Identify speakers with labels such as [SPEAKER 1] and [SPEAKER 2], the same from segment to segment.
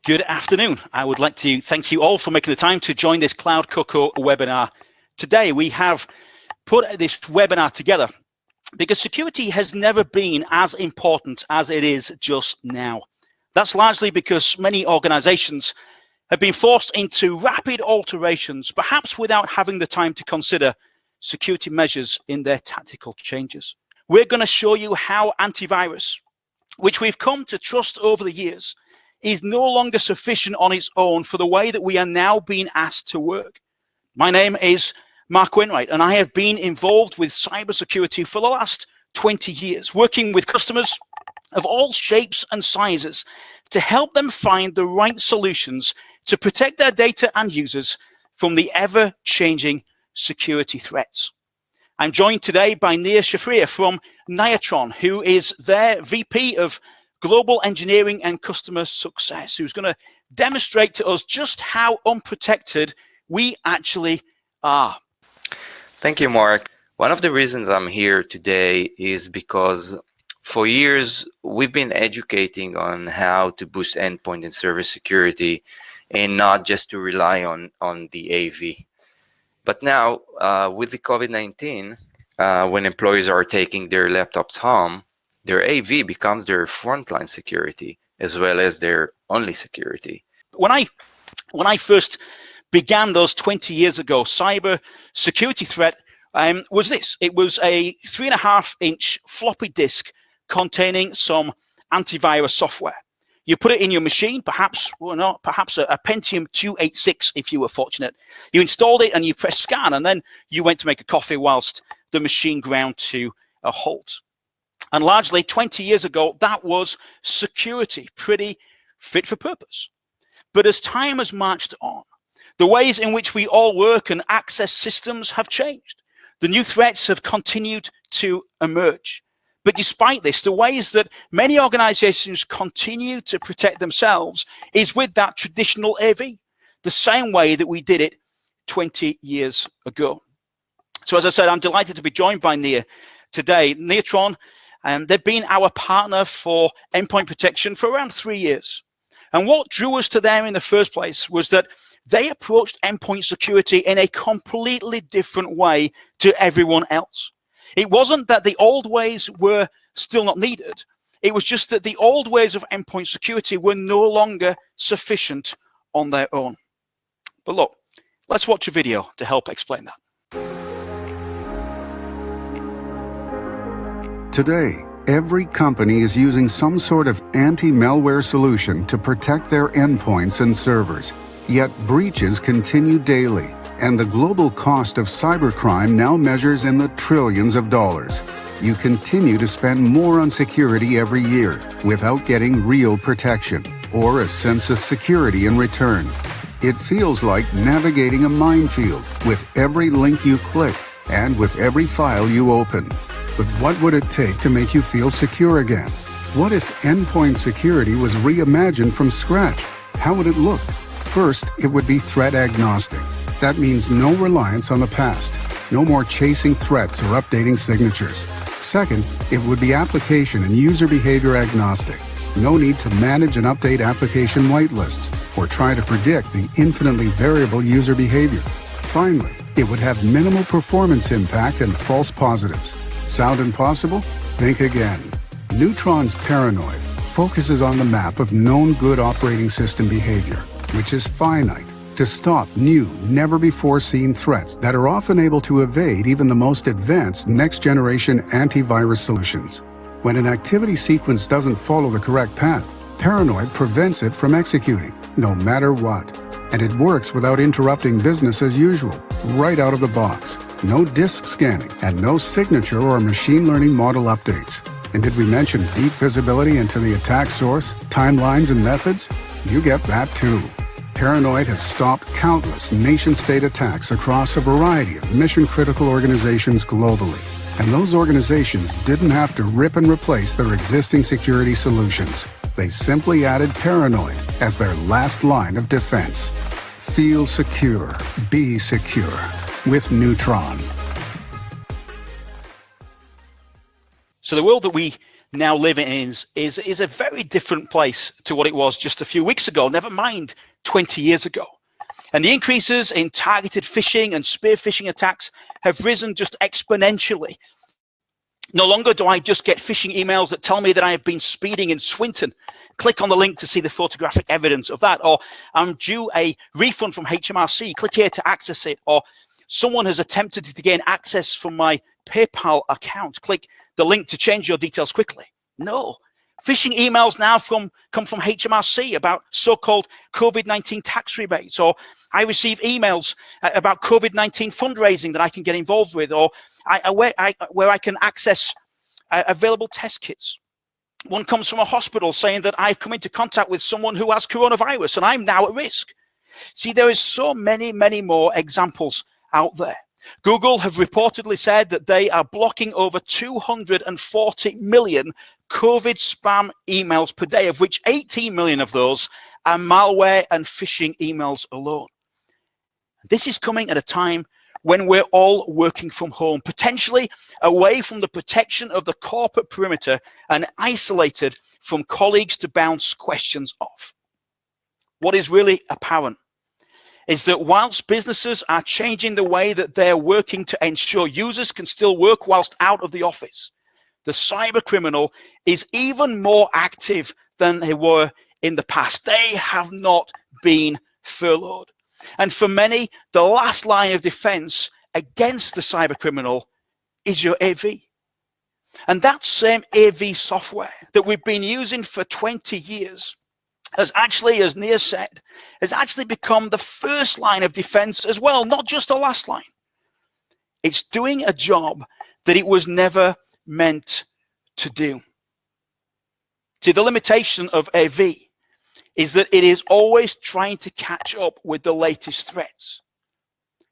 [SPEAKER 1] Good afternoon. I would like to thank you all for making the time to join this CloudCoCo webinar. Today we have put this webinar together because security has never been as important as it is just now. That's largely because many organizations have been forced into rapid alterations, perhaps without having the time to consider security measures in their tactical changes. We're going to show you how antivirus, which we've come to trust over the years, is no longer sufficient on its own for the way that we are now being asked to work. My name is Mark Wainwright, and I have been involved with cybersecurity for the last 20 years, working with customers of all shapes and sizes to help them find the right solutions to protect their data and users from the ever-changing security threats. I'm joined today by Nia Shafrir from Niatron, who is their VP of Global Engineering and Customer Success, who's going to demonstrate to us just how unprotected we actually are.
[SPEAKER 2] Thank you, Mark. One of the reasons I'm here today is because for years we've been educating on how to boost endpoint and server security and not just to rely on the AV. But now with the COVID-19, when employees are taking their laptops home, their AV becomes their frontline security as well as their only security.
[SPEAKER 1] When I first began those 20 years ago, cyber security threat was this. It was a 3.5-inch floppy disk containing some antivirus software. You put it in your machine, perhaps a Pentium 286 if you were fortunate. You installed it and you press scan, and then you went to make a coffee whilst the machine ground to a halt. And largely 20 years ago, that was security, pretty fit for purpose. But as time has marched on, the ways in which we all work and access systems have changed. The new threats have continued to emerge. But despite this, the ways that many organizations continue to protect themselves is with that traditional AV, the same way that we did it 20 years ago. So as I said, I'm delighted to be joined by Nia today. Niatron, they've been our partner for endpoint protection for around 3 years. And what drew us to them in the first place was that they approached endpoint security in a completely different way to everyone else. It wasn't that the old ways were still not needed. It was just that the old ways of endpoint security were no longer sufficient on their own. But look, let's watch a video to help explain that.
[SPEAKER 3] Today, every company is using some sort of anti-malware solution to protect their endpoints and servers. Yet breaches continue daily, and the global cost of cybercrime now measures in the trillions of dollars. You continue to spend more on security every year without getting real protection or a sense of security in return. It feels like navigating a minefield with every link you click and with every file you open. But what would it take to make you feel secure again? What if endpoint security was reimagined from scratch? How would it look? First, it would be threat agnostic. That means no reliance on the past, no more chasing threats or updating signatures. Second, it would be application and user behavior agnostic. No need to manage and update application whitelists or try to predict the infinitely variable user behavior. Finally, it would have minimal performance impact and false positives. Sound impossible? Think again. Neutron's Paranoid focuses on the map of known good operating system behavior, which is finite, to stop new, never-before-seen threats that are often able to evade even the most advanced next-generation antivirus solutions. When an activity sequence doesn't follow the correct path, Paranoid prevents it from executing, no matter what. And it works without interrupting business as usual, right out of the box. No disk scanning, and no signature or machine learning model updates. And did we mention deep visibility into the attack source, timelines, and methods? You get that too. Paranoid has stopped countless nation-state attacks across a variety of mission-critical organizations globally. And those organizations didn't have to rip and replace their existing security solutions. They simply added Paranoid as their last line of defense. Feel secure. Be secure with Neutron.
[SPEAKER 1] So the world that we now living in is a very different place to what it was just a few weeks ago, never mind 20 years ago. And the increases in targeted phishing and spear phishing attacks have risen just exponentially. No longer do I just get phishing emails that tell me that I have been speeding in Swinton. Click on the link to see the photographic evidence of that. Or I'm due a refund from HMRC. Click here to access it. Or someone has attempted to gain access from my PayPal account. Click the link to change your details quickly. No. Phishing emails now come from HMRC about so-called COVID-19 tax rebates, or I receive emails about COVID-19 fundraising that I can get involved with, or where I can access available test kits. One comes from a hospital saying that I've come into contact with someone who has coronavirus and I'm now at risk. See, there is so many more examples out there. Google have reportedly said that they are blocking over 240 million COVID spam emails per day, of which 18 million of those are malware and phishing emails alone. This is coming at a time when we're all working from home, potentially away from the protection of the corporate perimeter and isolated from colleagues to bounce questions off. What is really apparent is that whilst businesses are changing the way that they're working to ensure users can still work whilst out of the office, the cyber criminal is even more active than they were in the past. They have not been furloughed. And for many, the last line of defense against the cyber criminal is your AV. And that same AV software that we've been using for 20 years has actually, as Nia said, has actually become the first line of defense as well, not just the last line. It's doing a job that it was never meant to do. See, the limitation of AV is that it is always trying to catch up with the latest threats.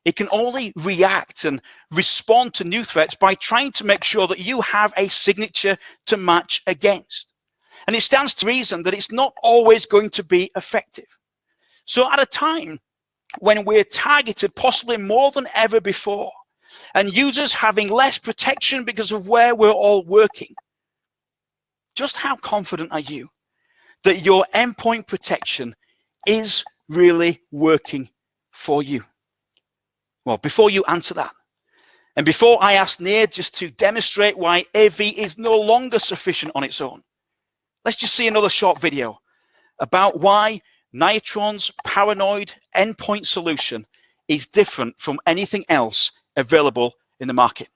[SPEAKER 1] It can only react and respond to new threats by trying to make sure that you have a signature to match against. And it stands to reason that it's not always going to be effective. So at a time when we're targeted possibly more than ever before, and users having less protection because of where we're all working, just how confident are you that your endpoint protection is really working for you? Well, before you answer that, and before I ask Nia just to demonstrate why AV is no longer sufficient on its own, let's just see another short video about why Niatron's paranoid endpoint solution is different from anything else available in the market.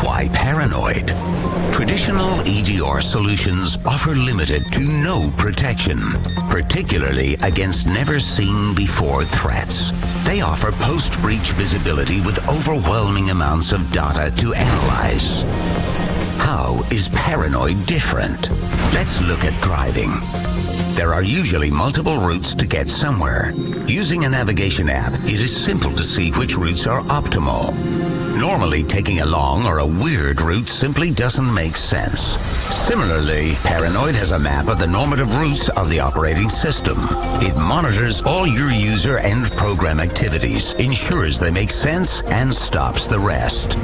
[SPEAKER 4] Why paranoid? Traditional EDR solutions offer limited to no protection, particularly against never-seen-before threats. They offer post-breach visibility with overwhelming amounts of data to analyze. How is paranoid different? Let's look at driving. There are usually multiple routes to get somewhere. Using a navigation app, it is simple to see which routes are optimal. Normally, taking a long or a weird route simply doesn't make sense. Similarly, Paranoid has a map of the normative routes of the operating system. It monitors all your user and program activities, ensures they make sense, and stops the rest.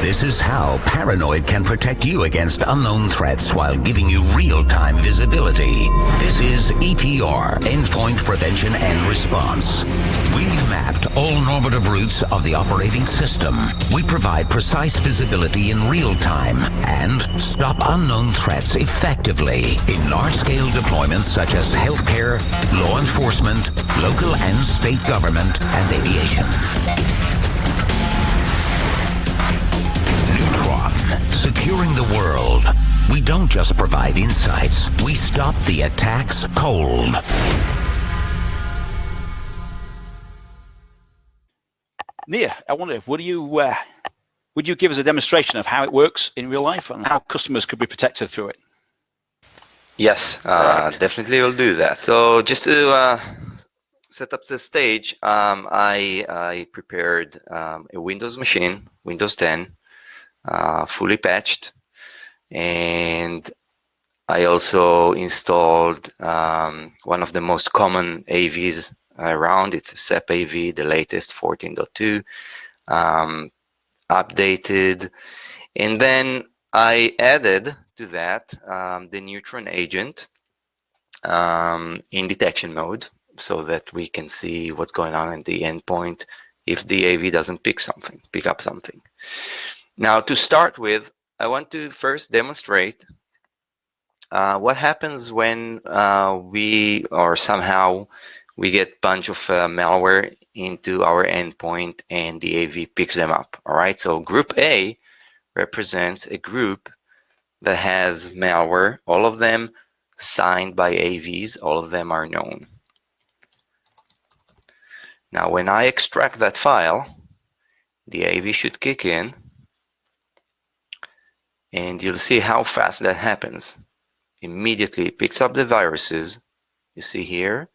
[SPEAKER 4] This is how Paranoid can protect you against unknown threats while giving you real-time visibility. This is EPR, Endpoint Prevention and Response. We've mapped all normative routes of the operating system. We provide precise visibility in real time and stop unknown threats effectively in large-scale deployments such as healthcare, law enforcement, local and state government, and aviation. Securing the world. We don't just provide insights, we stop the attacks cold.
[SPEAKER 1] Nia, I wonder, would you give us a demonstration of how it works in real life and how customers could be protected through it?
[SPEAKER 2] Yes, definitely will do that. So just to set up the stage, I prepared a Windows machine, Windows 10, fully patched, and I also installed one of the most common AVs around. It's a SEP AV, the latest 14.2, updated And then I added to that the neutron agent in detection mode, so that we can see what's going on in the endpoint if the AV doesn't pick up something. Now, to start with, I want to first demonstrate what happens when somehow we get a bunch of malware into our endpoint and the AV picks them up. All right, so group A represents a group that has malware, all of them signed by AVs, all of them are known. Now, when I extract that file, the AV should kick in, and you'll see how fast that happens. Immediately it picks up the viruses, you see here,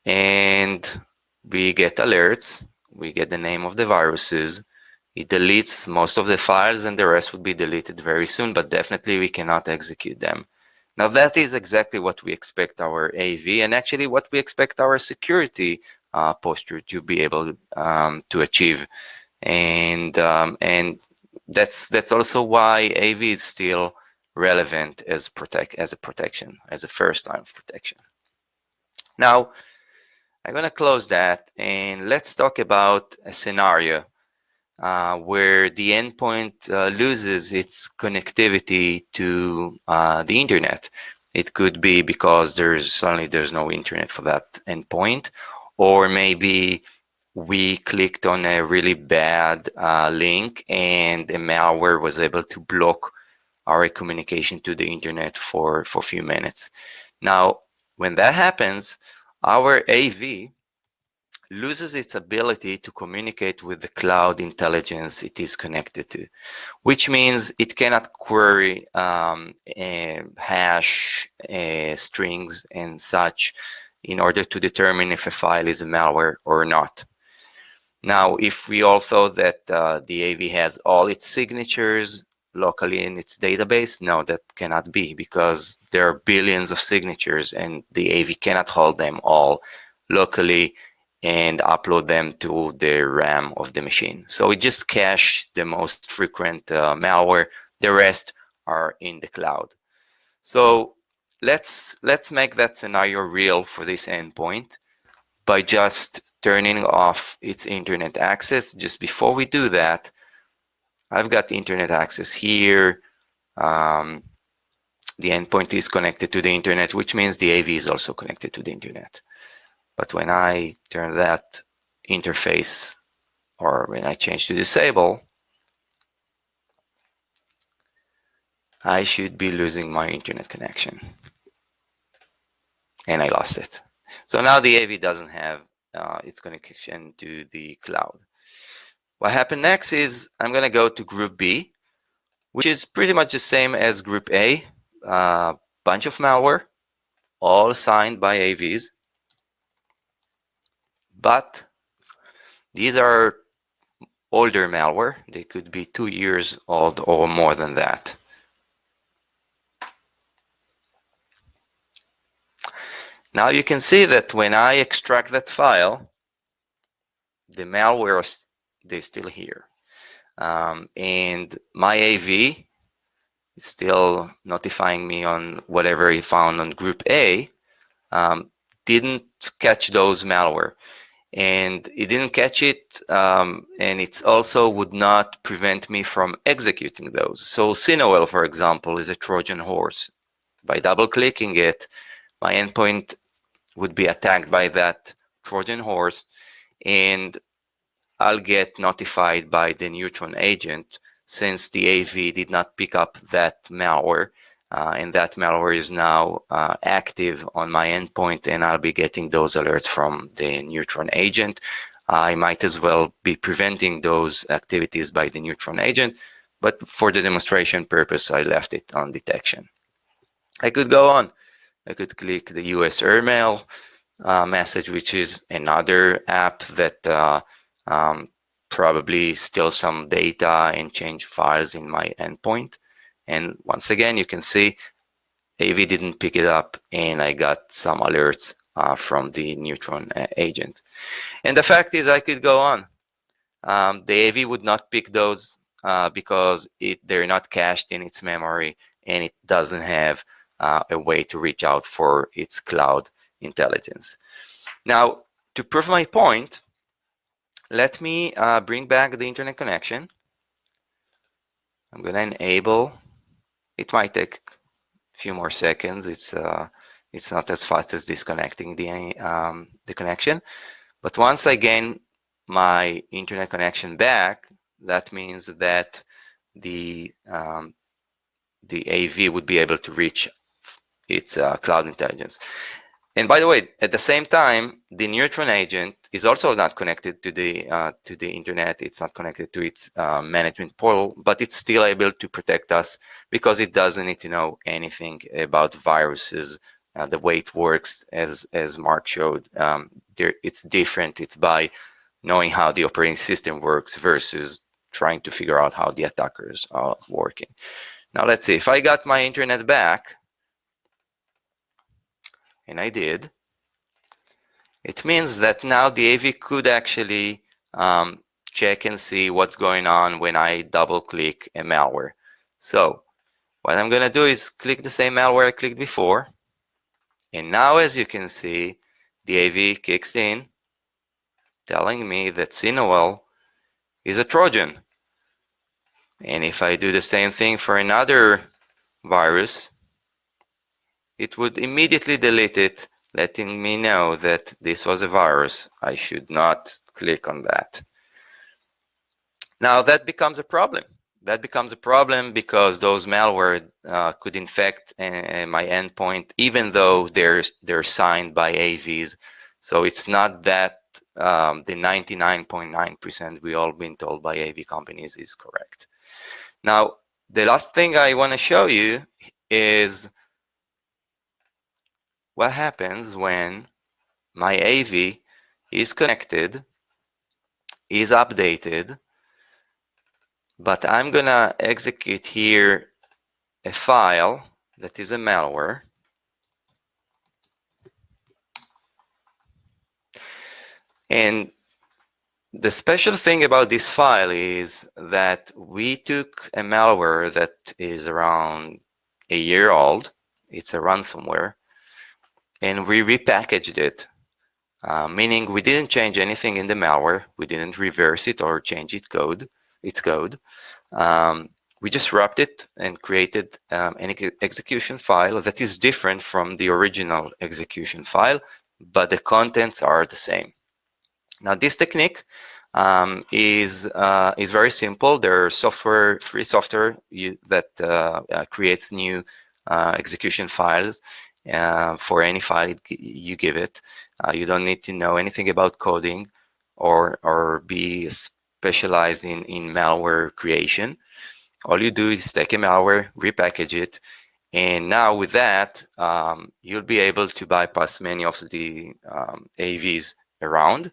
[SPEAKER 2] and we get alerts, we get the name of the viruses, it deletes most of the files, and the rest would be deleted very soon, but definitely we cannot execute them. Now, that is exactly what we expect our AV, and actually what we expect our security posture to be able to achieve. And that's also why AV is still relevant as a protection, as a first line of protection. Now, I'm going to close that, and let's talk about a scenario where the endpoint loses its connectivity to the internet. It could be because there's no internet for that endpoint, or maybe we clicked on a really bad link and a malware was able to block our communication to the internet for a few minutes. Now, when that happens, our AV loses its ability to communicate with the cloud intelligence it is connected to, which means it cannot query hash strings and such in order to determine if a file is a malware or not. Now, if we all thought that the AV has all its signatures locally in its database, no, that cannot be, because there are billions of signatures and the AV cannot hold them all locally and upload them to the RAM of the machine. So it just caches the most frequent malware. The rest are in the cloud. So let's make that scenario real for this endpoint by just turning off its internet access. Just before we do that, I've got internet access here. The endpoint is connected to the internet, which means the AV is also connected to the internet. But when I turn that interface, or when I change to disable, I should be losing my internet connection. And I lost it. So now the AV doesn't have its connection to the cloud. What happened next is I'm going to go to group B, which is pretty much the same as group A. Bunch of malware, all signed by AVs. But these are older malware. They could be 2 years old or more than that. Now you can see that when I extract that file, the malware, they're still here. And my AV is still notifying me on whatever he found on group A. Didn't catch those malware. And it didn't catch it, and it also would not prevent me from executing those. So Cinewell, for example, is a Trojan horse. By double-clicking it, my endpoint would be attacked by that Trojan horse, and I'll get notified by the neutron agent since the AV did not pick up that malware, and that malware is now active on my endpoint, and I'll be getting those alerts from the neutron agent. I might as well be preventing those activities by the neutron agent, but for the demonstration purpose, I left it on detection. I could go on. I could click the US Airmail message, which is another app that probably steals some data and change files in my endpoint. And once again, you can see AV didn't pick it up, and I got some alerts from the neutron agent. And the fact is, I could go on. The AV would not pick those because they're not cached in its memory, and it doesn't have a way to reach out for its cloud intelligence. Now, to prove my point, let me bring back the internet connection. I'm going to enable. It might take a few more seconds. It's not as fast as disconnecting the connection. But once I gain my internet connection back, that means that the AV would be able to reach its cloud intelligence. And by the way, at the same time, the neutron agent is also not connected to the internet. It's not connected to its management portal, but it's still able to protect us because it doesn't need to know anything about viruses, the way it works, as Mark showed. It's different. It's by knowing how the operating system works versus trying to figure out how the attackers are working. Now let's see, if I got my internet back, and I did, it means that now the AV could actually check and see what's going on when I double click a malware. So what I'm going to do is click the same malware I clicked before, and now as you can see, the AV kicks in, telling me that Cinewell is a Trojan. And if I do the same thing for another virus, it would immediately delete it, letting me know that this was a virus. I should not click on that. Now that becomes a problem. That becomes a problem because those malware could infect my endpoint, even though they're signed by AVs. So it's not that the 99.9% we all been told by AV companies is correct. Now, the last thing I want to show you is what happens when my AV is connected, is updated, but I'm gonna execute here a file that is a malware. And the special thing about this file is that we took a malware that is around a year old. It's a ransomware. And we repackaged it, meaning we didn't change anything in the malware. We didn't reverse it or change its code. We just wrapped it and created an execution file that is different from the original execution file, but the contents are the same. Now, this technique is very simple. There are free software that creates new execution files for any file you give it. You don't need to know anything about coding or be specialized in malware creation. All you do is take a malware, repackage it, and now with that, you'll be able to bypass many of the AVs around.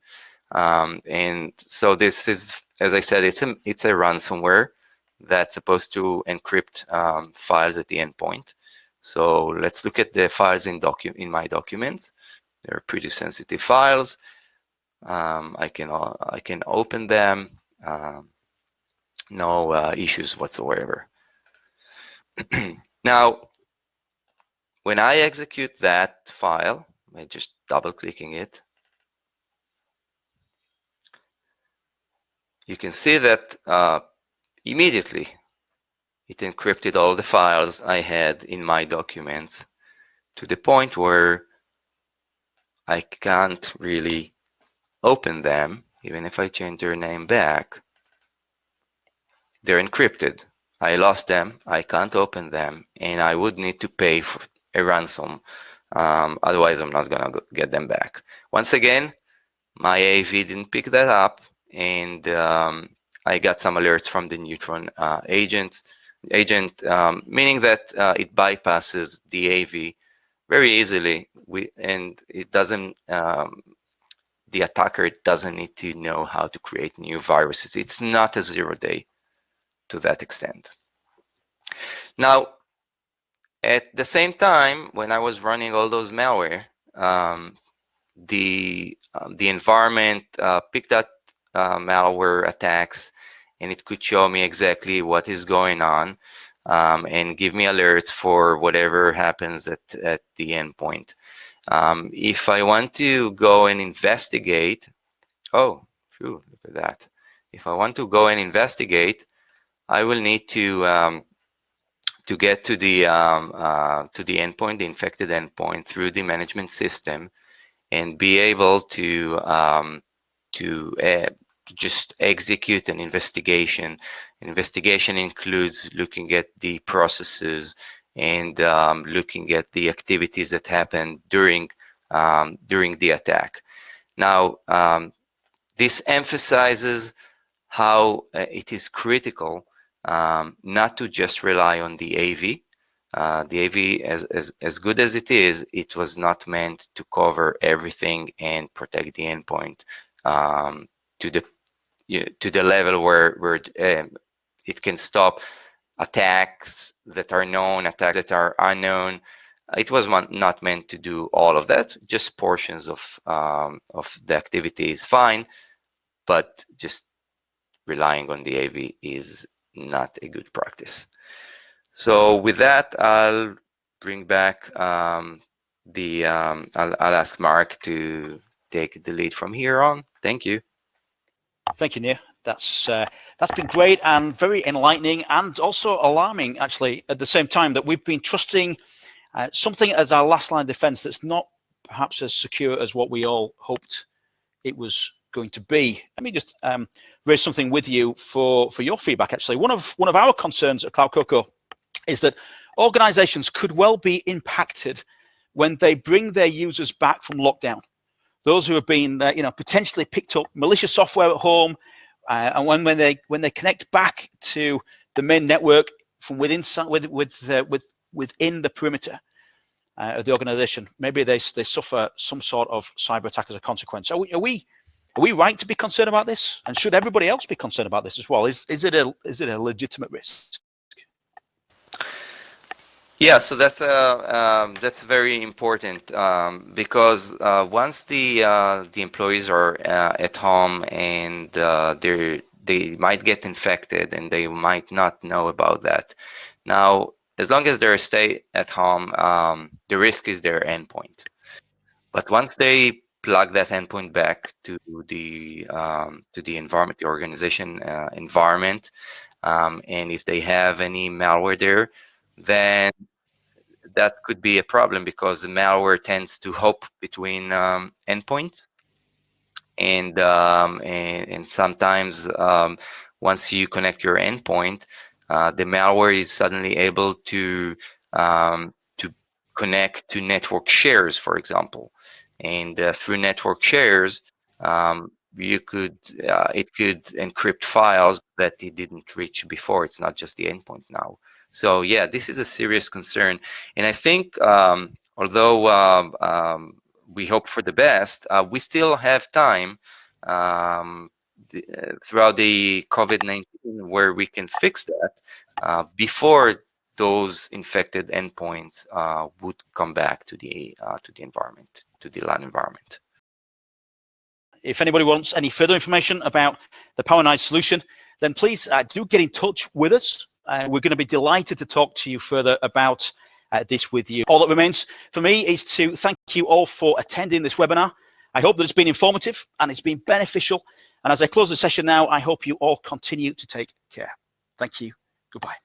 [SPEAKER 2] And so this is, as I said, it's a ransomware that's supposed to encrypt files at the endpoint. So let's look at the files in my documents. They're pretty sensitive files. I can open them. No issues whatsoever. Now, when I execute that file, by just double-clicking it, you can see that immediately it encrypted all the files I had in my documents to the point where I can't really open them. Even if I change their name back, they're encrypted. I lost them, I can't open them, and I would need to pay for a ransom. Otherwise, I'm not gonna get them back. Once again, my AV didn't pick that up, and I got some alerts from the neutron agent, meaning that it bypasses the AV very easily, and it doesn't. The attacker doesn't need to know how to create new viruses. It's not a 0-day to that extent. Now, at the same time, when I was running all those malware, the environment picked up malware attacks, and it could show me exactly what is going on, and give me alerts for whatever happens at the endpoint. If I want to go and investigate, oh, phew, look at that. If I want to go and investigate, I will need to get to the endpoint, the infected endpoint, through the management system, and be able to just execute an investigation. Investigation includes looking at the processes and looking at the activities that happened during the attack. Now, this emphasizes how it is critical not to just rely on the AV. The AV, as good as it is, it was not meant to cover everything and protect the endpoint to the level where it can stop attacks that are known, attacks that are unknown. It was not meant to do all of that. Just portions of the activity is fine, but just relying on the AV is not a good practice. So with that, I'll bring back I'll ask Mark to take the lead from here on. Thank you.
[SPEAKER 1] Thank you, Nir. That's been great and very enlightening, and also alarming, actually, at the same time, that we've been trusting something as our last line of defense that's not perhaps as secure as what we all hoped it was going to be. Let me just raise something with you for your feedback. Actually, one of our concerns at CloudCoCo is that organizations could well be impacted when they bring their users back from lockdown. Those who have been potentially picked up malicious software at home, and when they connect back to the main network from within the perimeter of the organization, maybe they suffer some sort of cyber attack as a consequence. Are we right to be concerned about this? And should everybody else be concerned about this as well? Is it a legitimate risk?
[SPEAKER 2] Yeah, so that's very important, because once the employees are at home and they might get infected and they might not know about that. Now, as long as they stay at home, the risk is their endpoint. But once they plug that endpoint back to the environment, the organization environment, and if they have any malware there, then that could be a problem, because the malware tends to hop between endpoints, and sometimes once you connect your endpoint, the malware is suddenly able to connect to network shares, for example, and through network shares, it could encrypt files that it didn't reach before. It's not just the endpoint now. So yeah, this is a serious concern, and I think although we hope for the best, we still have time throughout the COVID-19 where we can fix that before those infected endpoints would come back to the environment, to the LAN environment.
[SPEAKER 1] If anybody wants any further information about the Power9 solution, then please do get in touch with us. We're going to be delighted to talk to you further about this with you. All that remains for me is to thank you all for attending this webinar. I hope that it's been informative and it's been beneficial. And as I close the session now, I hope you all continue to take care. Thank you. Goodbye.